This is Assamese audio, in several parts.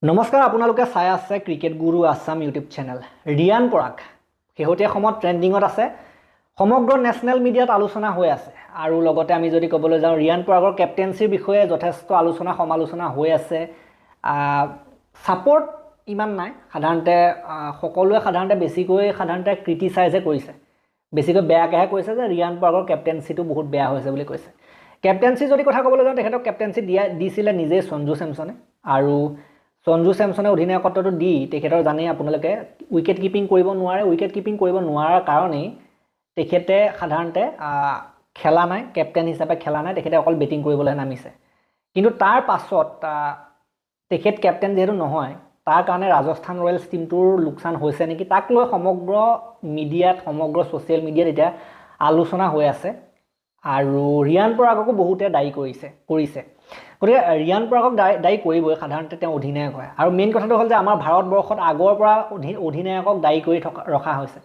নমস্কাৰ আপোনালোকে চাই আছে ক্ৰিকেট গুৰু আছাম ইউটিউব চেনেল ৰিয়ান পৰাগ শেহতীয়া সময়ত ট্ৰেন্ডিঙত আছে সমগ্ৰ নেশ্যনেল মিডিয়াত আলোচনা হৈ আছে আৰু লগতে আমি যদি ক'বলৈ যাওঁ ৰিয়ান পৰাগৰ কেপ্টেন্সিৰ বিষয়ে যথেষ্ট আলোচনা সমালোচনা হৈ আছে সাপোৰ্ট ইমান নাই সাধাৰণতে সকলোৱে বেছিকৈ ক্ৰিটিসাইজে কৰিছে বেছিকৈ বেয়াকেহে কৈছে যে ৰিয়ান পৰাগৰ কেপ্টেন্সিটো বহুত বেয়া হৈছে বুলি কৈছে কেপ্টেন্সি যদি কথা ক'বলৈ যাওঁ তেখেতক কেপ্টেন্সি দিছিলে নিজে সঞ্জু চেমছনে আৰু সঞ্জু চেমছনে অধিনায়কত্বটো দি তেখেতৰ জানেই আপোনালোকে উইকেট কিপিং কৰিব নোৱাৰাৰ কাৰণেই তেখেতে সাধাৰণতে খেলা নাই কেপ্টেইন হিচাপে খেলা নাই তেখেতে অকল বেটিং কৰিবলৈ নামিছে কিন্তু তাৰ পাছত তেখেত কেপ্টেইন যেহেতু নহয় তাৰ কাৰণে ৰাজস্থান ৰয়েলছ টিমটোৰ লোকচান হৈছে নেকি তাক লৈ সমগ্ৰ মিডিয়াত সমগ্ৰ ছ'চিয়েল মিডিয়াত এতিয়া আলোচনা হৈ আছে আৰু ৰিয়ান পৰাগকো বহুতে দায়ী কৰিছে গতিকে ৰিয়ান পৰাগক দায়ী কৰিবই সাধাৰণতে তেওঁ অধিনায়ক হয় আৰু মেইন কথাটো হ'ল যে আমাৰ ভাৰতবৰ্ষত আগৰ পৰা অধিনায়কক দায়ী কৰি ৰখা হৈছে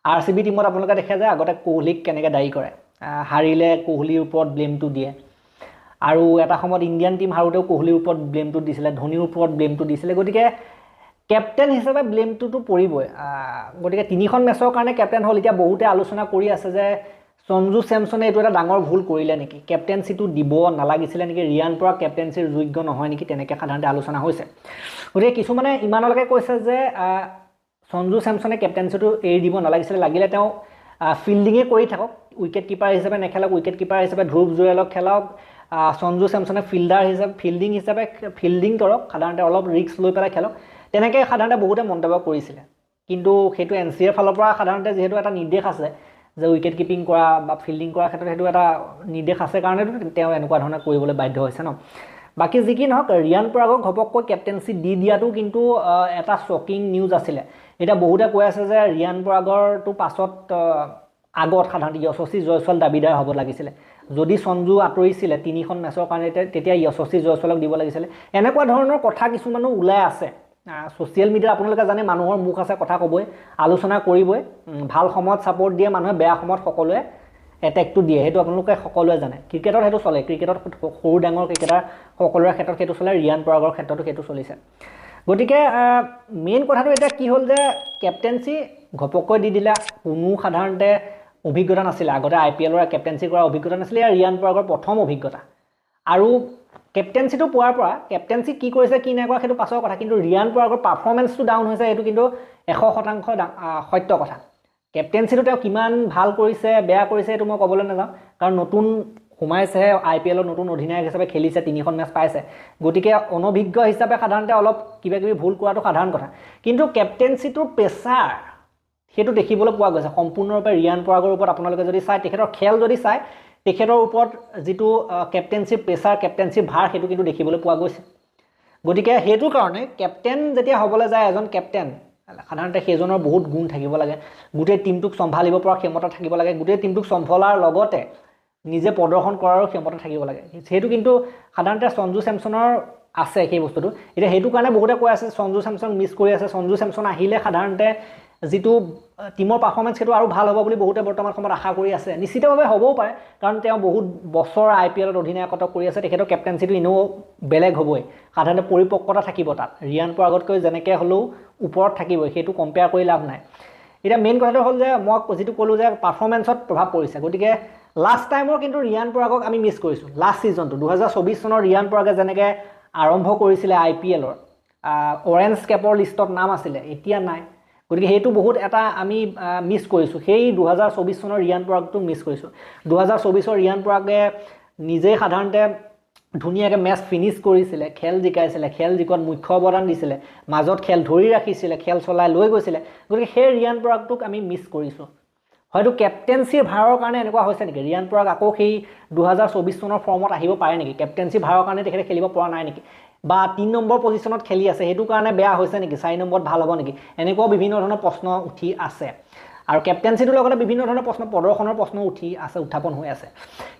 RCB টিমত আপোনালোকে দেখে যে আগতে কোহলিক কেনেকৈ দায়ী কৰে হাৰিলে কোহলিৰ ওপৰত ব্লেমটো দিয়ে আৰু এটা সময়ত ইণ্ডিয়ান টিম হাৰোতেও কোহলিৰ ওপৰত ব্লেমটো দিছিলে ধোনীৰ ওপৰত ব্লেমটো দিছিলে গতিকে কেপ্টেইন হিচাপে ব্লেমটোতো পৰিবই গতিকে তিনিখন মেচৰ কাৰণে কেপ্টেইন হ'ল এতিয়া বহুতে আলোচনা কৰি আছে যে সঞ্জু চেমছনে এইটো এটা ডাঙৰ ভুল কৰিলে নেকি কেপ্টেন্সিটো দিব নালাগিছিলে নেকি ৰিয়ান পৰাগ কেপ্টেন্সিৰ যোগ্য নহয় নেকি তেনেকৈ সাধাৰণতে আলোচনা হৈছে গতিকে কিছুমানে ইমানলৈকে কৈছে যে সঞ্জু চেমছনে কেপ্টেন্সিটো এৰি দিব নালাগিছিলে লাগিলে তেওঁ ফিল্ডিঙে কৰি থাকক উইকেট কিপাৰ হিচাপে নেখেলক উইকেট কিপাৰ হিচাপে ধ্ৰুৱ জুৰেলক খেলাওক সঞ্জু চেমছনে ফিল্ডিং কৰক সাধাৰণতে অলপ ৰিস্ক লৈ পেলাই খেলক তেনেকৈ সাধাৰণতে বহুতে মন্তব্য কৰিছিলে কিন্তু সেইটো NCAৰ ফালৰ পৰা সাধাৰণতে যিহেতু এটা নিৰ্দেশ আছে যে উইকেট কিপিং কৰা বা ফিল্ডিং কৰাৰ ক্ষেত্ৰত সেইটো এটা নিৰ্দেশ আছে কাৰণেতো তেওঁ এনেকুৱা ধৰণে কৰিবলৈ বাধ্য হৈছে ন বাকী যি কি নহওক ৰিয়ান পৰাগক ঘপককৈ কেপ্টেন্সি দি দিয়াটো কিন্তু এটা শ্বকিং নিউজ আছিলে এটা বহুতে কৈ আছে যে ৰিয়ান পৰাগৰটো পাছত আগত সাধাৰণতে যশস্বী জয়সৱাল দাবীদাৰ হ'ব লাগিছিলে যদি সঞ্জু আঁতৰিছিলে তিনিখন মেচৰ কাৰণে তেতিয়া যশস্বী জয়সৱালক দিব লাগিছিলে এনেকুৱা ধৰণৰ কথা কিছুমানো ওলাই আছে ছ'চিয়েল মিডিয়াত আপোনালোকে জানে মানুহৰ মুখ আছে কথা ক'বই আলোচনা কৰিবই ভাল সময়ত ছাপোৰ্ট দিয়ে মানুহে বেয়া সময়ত সকলোৱে এটেকটো দিয়ে সেইটো আপোনালোকে সকলোৱে জানে ক্ৰিকেটত সেইটো চলে ক্ৰিকেটত সৰু ডাঙৰ ক্ৰিকেটাৰ সকলোৰে ক্ষেত্ৰত সেইটো চলে ৰিয়ান পৰাগৰ ক্ষেত্ৰতো সেইটো চলিছে গতিকে মেইন কথাটো এতিয়া কি হ'ল যে কেপ্টেন্সি ঘপককৈ দি দিলে কোনো সাধাৰণতে অভিজ্ঞতা নাছিলে আগতে IPLৰ কেপ্টেন্সি কৰা অভিজ্ঞতা নাছিলে ৰিয়ান পৰাগৰ প্ৰথম অভিজ্ঞতা আৰু কেপ্টেন্সিটো পোৱাৰ পৰা কেপ্টেন্সি কি কৰিছে কি নাই কৰা সেইটো পাছৰ কথা কিন্তু ৰিয়ান পৰাগৰ পাৰফৰ্মেন্সটো ডাউন হৈছে এইটো কিন্তু 100% সত্য কথা কেপ্টেন্সিটো তেওঁ কিমান ভাল কৰিছে বেয়া কৰিছে এইটো মই ক'বলৈ নাযাওঁ কাৰণ নতুন সোমাইছেহে IPLৰ নতুন অধিনায়ক হিচাপে খেলিছে তিনিখন মেচ পাইছে গতিকে অনভিজ্ঞ হিচাপে সাধাৰণতে অলপ কিবাকিবি ভুল কৰাটো সাধাৰণ কথা কিন্তু কেপ্টেন্সিটোৰ প্ৰেছাৰ সেইটো দেখিবলৈ পোৱা গৈছে সম্পূৰ্ণৰূপে ৰিয়ান পৰাগৰ ওপৰত আপোনালোকে যদি চাই তেখেতৰ খেল যদি চাই তেখেতৰ ওপৰত যিটো কেপ্টেন্সিৰ প্ৰেছাৰ কেপ্টেন্সিৰ ভাৰ সেইটো কিন্তু দেখিবলৈ পোৱা গৈছে গতিকে সেইটো কাৰণে কেপ্টেইন যেতিয়া হ'বলৈ যায় এজন কেপ্টেইন সাধাৰণতে সেইজনৰ বহুত গুণ থাকিব লাগে গোটেই টিমটোক চম্ভালিব পৰা ক্ষমতা থাকিব লাগে গোটেই টিমটোক চম্ভালাৰ লগতে নিজে প্ৰদৰ্শন কৰাৰো ক্ষমতা থাকিব লাগে সেইটো কিন্তু সাধাৰণতে সঞ্জু চেমছনৰ আছে সেই বস্তুটো এতিয়া সেইটো কাৰণে বহুতে কৈ আছে সঞ্জু চেমছন মিছ কৰি আছে সঞ্জু চেমছন আহিলে সাধাৰণতে যিটো টিমৰ পাৰফৰ্মেন্স সেইটো আৰু ভাল হ'ব বুলি বহুতে বৰ্তমান সময়ত আশা কৰি আছে নিশ্চিতভাৱে হ'বও পাৰে কাৰণ তেওঁ বহুত বছৰ IPLত অধিনায়কত্ব কৰি আছে তেখেতৰ কেপ্টেন্সিটো ইনেও বেলেগ হ'বই সাধাৰণতে পৰিপক্কতা থাকিব তাত ৰিয়ান পৰাগতকৈ যেনেকৈ হ'লেও ওপৰত থাকিবই সেইটো কম্পেয়াৰ কৰি লাভ নাই এতিয়া মেইন কথাটো হ'ল যে মই যিটো ক'লোঁ যে পাৰফৰ্মেন্সত প্ৰভাৱ পৰিছে গতিকে লাষ্ট টাইমৰ কিন্তু ৰিয়ান পৰাগক আমি মিছ কৰিছোঁ লাষ্ট ছিজনটো 2024 চনৰ ৰিয়ান পৰাগে যেনেকৈ আৰম্ভ কৰিছিলে IPLৰ অৰেঞ্জ কেপৰ লিষ্টত নাম আছিলে এতিয়া নাই গতিকে সেইটো বহুত এটা আমি মিছ কৰিছোঁ সেই 2024 চনৰ ৰিয়ান পৰাগটো মিছ কৰিছোঁ 2024 ৰিয়ান পৰাগে নিজেই সাধাৰণতে ধুনীয়াকৈ মেচ ফিনিছ কৰিছিলে খেল জিকাইছিলে খেল জিকত মুখ্য অৱদান দিছিলে মাজত খেল ধৰি ৰাখিছিলে খেল চলাই লৈ গৈছিলে গতিকে সেই ৰিয়ান পৰাগটোক আমি মিছ কৰিছোঁ হয়তো কেপ্টেন্সিৰ ভাৰৰ কাৰণে এনেকুৱা হৈছে নেকি ৰিয়ান পৰাগ আকৌ সেই 2024 চনৰ ফৰ্মত আহিব পাৰে নেকি কেপ্টেন্সিৰ ভাৰৰ কাৰণে তেখেতে খেলিব পৰা নাই নেকি বা 3 নম্বৰ পজিশ্যনত খেলি আছে সেইটো কাৰণে বেয়া হৈছে নেকি 4 নম্বৰত ভাল হ'ব নেকি এনেকুৱাও বিভিন্ন ধৰণৰ প্ৰশ্ন উঠি আছে আৰু কেপ্টেন্সিটোৰ লগতে বিভিন্ন ধৰণৰ প্ৰশ্ন প্ৰদৰ্শনৰ প্ৰশ্ন উত্থাপন হৈ আছে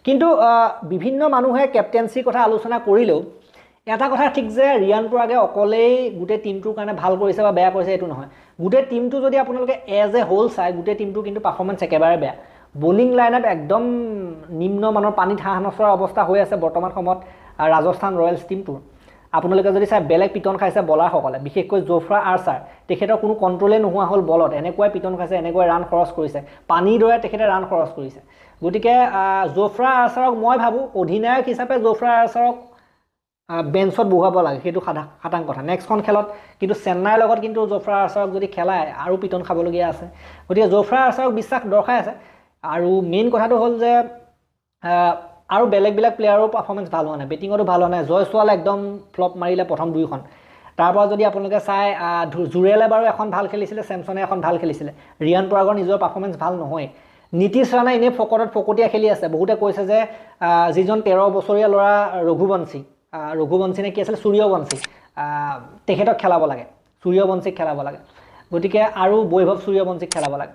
কিন্তু বিভিন্ন মানুহে কেপ্টেন্সিৰ কথা আলোচনা কৰিলেও এটা কথা ঠিক যে ৰিয়ান পৰাগে অকলেই গোটেই টিমটোৰ কাৰণে ভাল কৰিছে বা বেয়া কৰিছে এইটো নহয় গোটেই টিমটো যদি আপোনালোকে এজ এ হোল চাই গোটেই টিমটো কিন্তু পাৰফৰ্মেন্স একেবাৰে বেয়া বোলিং লাইনত একদম নিম্ন মানৰ পানীত হাঁহ নচৰা অৱস্থা হৈ আছে বৰ্তমান সময়ত ৰাজস্থান ৰয়েলছ টিমটোৰ আপোনালোকে যদি চাই বেলেগ পিটন খাইছে বলাৰসকলে, বিশেষকৈ জফ্ৰা আৰ্চাৰ, তেখেতৰ কোনো কণ্ট্ৰলে নোহোৱা হ'ল বলত, এনেকুৱাই পিটন খাইছে, এনেকুৱাই ৰান খৰচ কৰিছে, পানীৰ দৰে তেখেতে ৰান খৰচ কৰিছে। গতিকে জফ্ৰা আৰ্চাৰক মই ভাবোঁ অধিনায়ক হিচাপে জফ্ৰা আৰ্চাৰক বেঞ্চত বহুৱাব লাগে, সেইটো খাটাং কথা। নেক্সটখন খেলত কিন্তু চেন্নাইৰ লগত কিন্তু জফ্ৰা আৰ্চাৰক যদি খেলায় আৰু পিটন খাবলগীয়া আছে। গতিকে জফ্ৰা আৰ্চাৰক বিশ্বাস দৰকাৰ আছে। আৰু মেইন কথাটো হ'ল যে আৰু বেলেগ প্লেয়াৰৰ পাৰফৰ্মেঞ্চ ভাল হোৱা নাই, বেটিঙতো ভাল হোৱা নাই। জয়ছোৱালে একদম ফ্লপ মাৰিলে প্ৰথম 2খন। তাৰপৰা যদি আপোনালোকে চাই জুৰেলে বাৰু এখন ভাল খেলিছিলে, চেমছনে এখন ভাল খেলিছিলে। ৰিয়ান পৰাগৰ নিজৰ পাৰফৰ্মেঞ্চ ভাল নহয়। নীতিশ ৰাণে এনেই ফকতীয়া খেলি আছে। বহুতে কৈছে যে যিজন 13 বছৰীয়া ল'ৰা ৰঘুবংশী নে কি আছিলে, সূৰ্যবংশী, তেখেতক খেলাব লাগে, সূৰ্যবংশীক খেলাব লাগে। গতিকে আৰু বৈভৱ সূৰ্যবংশীক খেলাব লাগে।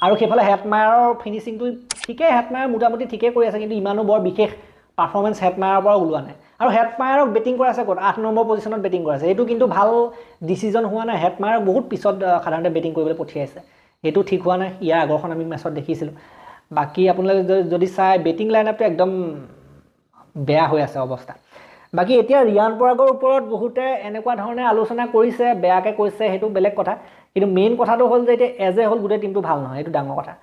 আৰু সেইফালে হেটমায়াৰৰ ফিনিচিংটো ঠিকেই, হেটমায়াৰ মোটামুটি ঠিকেই কৰি আছে, কিন্তু ইমানো বৰ বিশেষ পাৰফৰ্মেঞ্চ হেটমায়াৰৰ পৰা ওলোৱা নাই। আৰু হেটমায়াৰক বেটিং কৰা আছে ক'ত, 8 নম্বৰ পজিশ্যনত বেটিং কৰা আছে। এইটো কিন্তু ভাল ডিচিজন হোৱা নাই। হেটমায়াৰক বহুত পিছত সাধাৰণতে বেটিং কৰিবলৈ পঠিয়াইছে, সেইটো ঠিক হোৱা নাই। ইয়াৰ আগৰখন আমি মেচত দেখিছিলোঁ। বাকী আপোনালোকে যদি চাই বেটিং লাইনআপটো একদম বেয়া হৈ আছে অৱস্থা। বাকী এতিয়া ৰিয়ান পৰাগৰ ওপৰত বহুতে এনেকুৱা ধৰণে আলোচনা কৰিছে, বেয়াকৈ কৈছে, সেইটো বেলেগ কথা। কিন্তু মেইন কথাটো হ'ল যে এতিয়া এজ এ হ'ল গোটেই টিমটো ভাল নহয়, সেইটো ডাঙৰ কথা।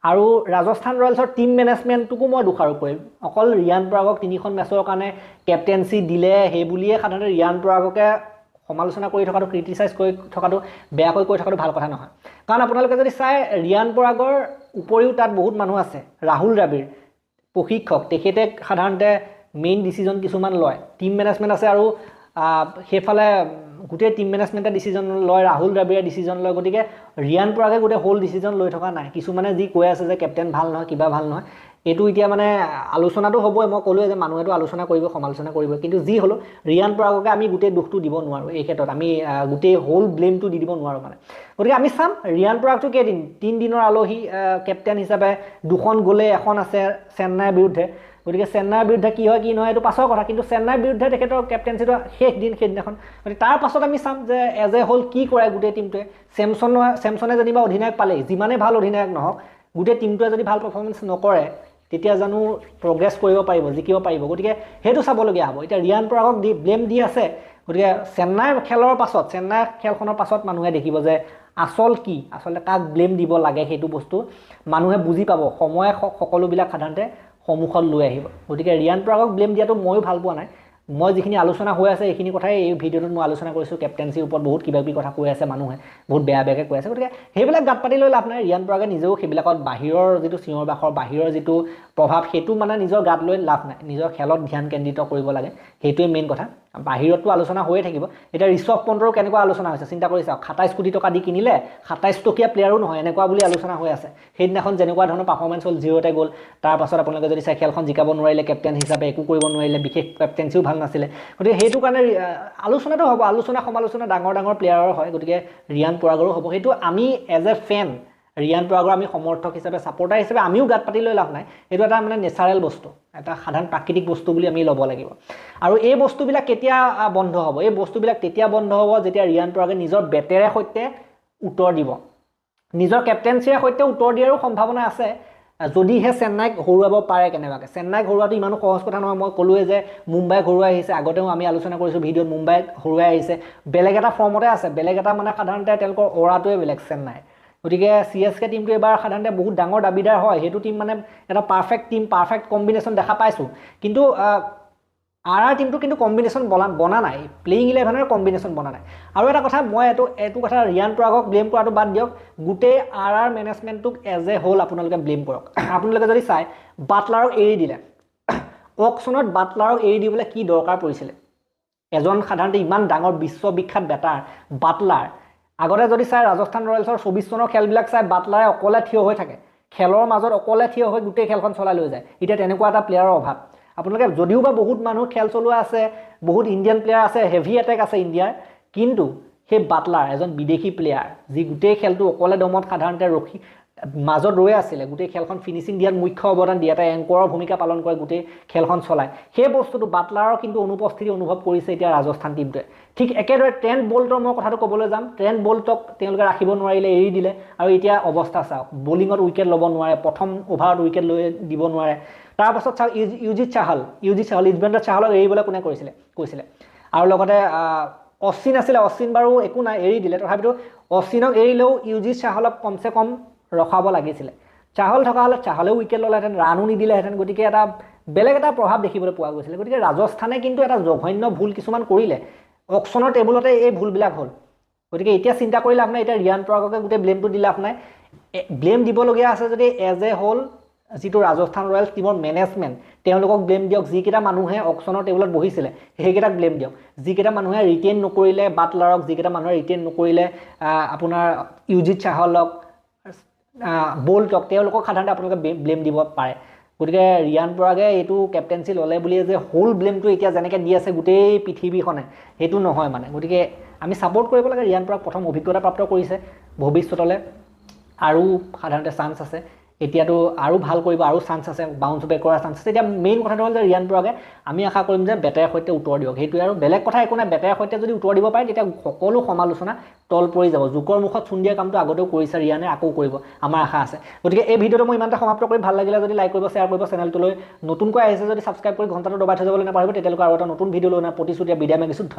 আৰু ৰাজস্থান ৰয়েলছৰ টিম মেনেজমেণ্টটোকো মই দোষাৰোপ কৰিম। অকল ৰিয়ান পৰাগক 3খন মেচৰ কাৰণে কেপ্টেঞ্চি দিলে সেই বুলিয়ে সাধাৰণতে ৰিয়ান পৰাগকে সমালোচনা কৰি থকাটো, ক্ৰিটিচাইজ কৰি থকাটো, বেয়াকৈ কৈ থকাটো ভাল কথা নহয়। কাৰণ আপোনালোকে যদি চাই ৰিয়ান পৰাগৰ উপৰিও তাত বহুত মানুহ আছে। ৰাহুল দ্ৰাবিড় প্ৰশিক্ষক, তেখেতে সাধাৰণতে মেইন ডিচিজন কিছুমান লয়। টিম মেনেজমেণ্ট আছে আৰু সেইফালে গোটেই টিম মেনেজমেণ্টে ডিচিজন লয়, ৰাহুল দ্ৰাবিড়ে ডিচিজন লয়। গতিকে ৰিয়ান পৰাগে গোটেই হোল ডিচিজন লৈ থকা নাই। কিছুমানে যি কৈ আছে যে কেপ্টেইন ভাল নহয়, কিবা ভাল নহয়, এইটো এতিয়া মানে আলোচনাটো হ'বই। মই ক'লোৱে যে মানুহেতো আলোচনা কৰিব, সমালোচনা কৰিব, কিন্তু যি হ'লেও ৰিয়ান পৰাগকে আমি গোটেই দুখটো দিব নোৱাৰোঁ। এই ক্ষেত্ৰত আমি গোটেই হোল ব্লেমটো দি দিব নোৱাৰোঁ মানে। গতিকে আমি চাম ৰিয়ান পৰাগটো কেইদিন, 3 দিনৰ আলহী কেপ্টেইন হিচাপে 2খন গ'লে, এখন আছে চেন্নাইৰ বিৰুদ্ধে। গতিকে চেন্নাইৰ বিৰুদ্ধে কি হয় কি নহয় এইটো পাছৰ কথা, কিন্তু চেন্নাইৰ বিৰুদ্ধে তেখেতৰ কেপ্টেইনচিটো শেষ দিন সেইদিনাখন। গতিকে তাৰ পাছত আমি চাম যে এজ এ হ'ল কি কৰে গোটেই টিমটোৱে। চেমছনে যেনিবা অধিনায়ক পালেই, যিমানেই ভাল অধিনায়ক নহওক, গোটেই টিমটোৱে যদি ভাল পাৰফৰ্মেঞ্চ নকৰে তেতিয়া জানো প্ৰগ্ৰেছ কৰিব পাৰিব, জিকিব পাৰিব। গতিকে সেইটো চাবলগীয়া হ'ব। এতিয়া ৰিয়ান পৰাগক ব্লেম দি আছে। গতিকে চেন্নাইৰ খেলৰ পাছত, চেন্নাইৰ খেলখনৰ পাছত মানুহে দেখিব যে আচলতে কাক ব্লেম দিব লাগে, সেইটো বস্তু মানুহে বুজি পাব। সময়ে সকলোবিলাক সাধাৰণতে সন্মুখত লৈ আহিব। গতিকে ৰিয়ান পৰাগক ব্লেম দিয়াটো ময়ো ভাল পোৱা নাই। মই যিখিনি আলোচনা হৈ আছে এইখিনি কথাই এই ভিডিঅ'টোত মই আলোচনা কৰিছোঁ। কেপ্টেঞ্চিৰ ওপৰত বহুত কিবাকিবি কথা কৈ আছে মানুহে, বহুত বেয়াকৈ কৈ আছে। গতিকে সেইবিলাক গাত পাতি লৈ লাভ নাই। ৰিয়ান পৰাগে নিজেও সেইবিলাকত বাহিৰৰ যিটো চিঞৰ বাখৰ, বাহিৰৰ যিটো প্ৰভাৱ, সেইটো মানে নিজৰ গাত লৈ লাভ নাই। নিজৰ খেলত ধ্যান কেন্দ্ৰিত কৰিব লাগে, সেইটোৱে মেইন কথা। বাহিৰততো আলোচনা হৈয়ে থাকিব। এতিয়া ঋষভ পণ্টৰো কেনেকুৱা আলোচনা হৈছে চিন্তা কৰি চাওক। 27 কোটি টকা দি কিনিলে, 27 টকীয়া প্লেয়াৰো নহয়, এনেকুৱা বুলি আলোচনা হৈ আছে। সেইদিনাখন যেনেকুৱা ধৰণৰ পাৰফৰ্মেঞ্চ হ'ল, 0তে গ'ল। তাৰপাছত আপোনালোকে যদি চাই খেলখন জিকাব নোৱাৰিলে, কেপ্টেইন হিচাপে একো কৰিব নোৱাৰিলে, বিশেষ কেপ্টেঞ্চিও ভাল নাছিলে। গতিকে সেইটো কাৰণে আলোচনাটো হ'ব, আলোচনা সমালোচনা ডাঙৰ প্লেয়াৰৰ হয়। গতিকে ৰিয়ান পৰাগৰো হ'ব। সেইটো আমি এজ এ ফেন ৰিয়ান পৰাগৰ আমি সমৰ্থক হিচাপে, ছাপৰ্টাৰ হিচাপে আমিও গাত পাতি লৈ লাভ নাই। এইটো এটা মানে নেচাৰেল বস্তু, এটা সাধাৰণ প্ৰাকৃতিক বস্তু বুলি আমি ল'ব লাগিব। আৰু এই বস্তুবিলাক কেতিয়া বন্ধ হ'ব? এই বস্তুবিলাক তেতিয়া বন্ধ হ'ব যেতিয়া ৰিয়ান পৰাগে নিজৰ বেটেৰে সৈতে উত্তৰ দিব, নিজৰ কেপ্টেঞ্চিৰে সৈতে উত্তৰ দিয়াৰো সম্ভাৱনা আছে, যদিহে চেন্নাইক হৰুৱাব পাৰে কেনেবাকৈ। চেন্নাইক হৰুৱাটো ইমানো সহজ কথা নহয়। মই ক'লোৱে যে মুম্বাইক হৰুৱাই আহিছে, আগতেও আমি আলোচনা কৰিছোঁ ভিডিঅ'ত, মুম্বাইক হৰুৱাই আহিছে। বেলেগ এটা ফৰ্মতে আছে, বেলেগ এটা মানে সাধাৰণতে তেওঁলোকৰ অৰাটোৱে বেলেগ চেন্নাই। গতিকে CSK টিমটো এবাৰ সাধাৰণতে বহুত ডাঙৰ দাবীদাৰ হয়। সেইটো টিম মানে এটা পাৰফেক্ট টিম, পাৰফেক্ট কম্বিনেশ্যন দেখা পাইছোঁ। কিন্তু RR টিমটো কিন্তু কম্বিনেশ্যন বনা নাই, প্লেয়িং 11ৰ কম্বিনেশ্যন বনা নাই। আৰু এটা কথা, মই এইটো কথা ৰিয়ান পৰাগক ব্লেম কৰাটো বাদ দিয়ক, গোটেই RR মেনেজমেণ্টটোক এজ এ হ'ল আপোনালোকে ব্লেম কৰক। আপোনালোকে যদি চাই বাটলাৰক এৰি দিলে, অকশ্যনত বাটলাৰক এৰি দিবলৈ কি দৰকাৰ পৰিছিলে? এজন সাধাৰণতে ইমান ডাঙৰ বিশ্ববিখ্যাত বেটাৰ বাটলাৰ। আগতে যদি চাই ৰাজস্থান ৰয়েলছৰ 24 চনৰ খেলবিলাক চাই, বাটলাৰে অকলে থিয় হৈ থাকে, খেলৰ মাজত অকলে থিয় হৈ গোটেই খেলখন চলাই লৈ যায়। এতিয়া তেনেকুৱা এটা প্লেয়াৰৰ অভাৱ। আপোনালোকে যদিও বা বহুত মানুহ খেল চলোৱা আছে, বহুত ইণ্ডিয়ান প্লেয়াৰ আছে, হেভি এটেক আছে ইণ্ডিয়াৰ, কিন্তু সেই বাটলাৰ এজন বিদেশী প্লেয়াৰ, যি গোটেই খেলটো অকলে দমত সাধাৰণতে মাজত ৰৈ আছিলে, গোটেই খেলখন ফিনিচিং দিয়াত মুখ্য অৱদান দিয়ে, এটা এংকৰৰ ভূমিকা পালন কৰে, গোটেই খেলখন চলায়। সেই বস্তুটো বাটলাৰৰ কিন্তু অনুপস্থিতি অনুভৱ কৰিছে এতিয়া ৰাজস্থান টিমটোৱে। ঠিক একেদৰে ট্ৰেণ্ট বল্টৰ মই কথাটো ক'বলৈ যাম। ট্ৰেণ্ট বল্টক তেওঁলোকে ৰাখিব নোৱাৰিলে, এৰি দিলে, আৰু এতিয়া অৱস্থা চাওক, বলিঙত উইকেট ল'ব নোৱাৰে, প্ৰথম অভাৰত উইকেট লৈ দিব নোৱাৰে। তাৰপাছত চাওক ইউজিত চাহাল, ইজবেন্দ্ৰ চাহালক এৰিবলৈ কোনে কৈছিলে? আৰু লগতে অশ্বিন আছিলে, অশ্বিন বাৰু একো নাই এৰি দিলে, তথাপিতো অশ্বিনক এৰিলেও ইউজিত চাহলক কমচে কম ৰখাব লাগিছিলে। চাহল থকা হ'লে চাহলেও উইকেট ল'লেহেঁতেন, ৰানো নিদিলেহেঁতেন, গতিকে এটা বেলেগ এটা প্ৰভাৱ দেখিবলৈ পোৱা গৈছিলে। গতিকে ৰাজস্থানে কিন্তু এটা জঘন্য ভুল কিছুমান কৰিলে, অকশ্যনৰ টেবুলতে এই ভুলবিলাক হ'ল। গতিকে এতিয়া চিন্তা কৰি লাভ নাই, এতিয়া ৰিয়ান পৰাগকে গোটেই ব্লেমটো দি লাভ নাই। ব্লেম দিবলগীয়া আছে যদি এজ এ হ'ল যিটো ৰাজস্থান ৰয়েলছ টিমৰ মেনেজমেণ্ট, তেওঁলোকক ব্লেম দিয়ক। যিকেইটা মানুহে অকশ্যনৰ টেবুলত বহিছিলে সেইকেইটাক ব্লেম দিয়ক। যিকেইটা মানুহে ৰিটেইন নকৰিলে বাটলাৰক, যিকেইটা মানুহে ৰিটেইন নকৰিলে আপোনাৰ ইউজিত চাহলক, বল্টক, তেওঁলোকক সাধাৰণতে আপোনালোকে ব্লেম দিব পাৰে। গতিকে ৰিয়ান পৰাগে এইটো কেপ্টেঞ্চি ল'লে বুলিয়ে যে হোল ব্লেমটো এতিয়া যেনেকৈ দি আছে গোটেই পৃথিৱীখনে, সেইটো নহয় মানে। গতিকে আমি ছাপোৰ্ট কৰিব লাগে। ৰিয়ান পৰাগ প্ৰথম অভিজ্ঞতা প্ৰাপ্ত কৰিছে, ভৱিষ্যতলৈ আৰু সাধাৰণতে চান্স আছে। এতিয়াতো আৰু ভাল কৰিব, আৰু চান্স আছে, বাউন্স বেক কৰাৰ চান্স আছে। এতিয়া মেইন কথাটো হ'ল যে ৰিয়ান পৰাগে আমি আশা কৰিম যে বেটেৰ সৈতে উত্তৰ দিয়ক, সেইটোৱে। আৰু বেলেগ কথা একো নাই, বেটেৰ সৈতে যদি উত্তৰ দিব পাৰে তেতিয়া সকলো সমালোচনা তল পৰি যাব। জোকৰ মুখত চূণ দিয়া কামটো আগতেও কৰিছে ৰিয়ানে, আকৌ কৰিব, আমাৰ আশা আছে। গতিকে এই ভিডিঅ'টো মই ইমানতে সমাপ্ত কৰি, ভাল লাগিলে যদি লাইক কৰিব, শ্বেয়াৰ কৰিব, চেনেলটোলৈ নতুনকৈ আহিছে যদি ছাবস্ক্ৰাইব কৰি ঘণ্টাটো দবাই থৈ যাবলৈ নাপাহৰিব। তেতিয়ালৈকে আৰু এটা নতুন ভিডিঅ' লৈ প্ৰতিশ্ৰুতি বিদায় মাগিছোঁ। ধন্যবাদ।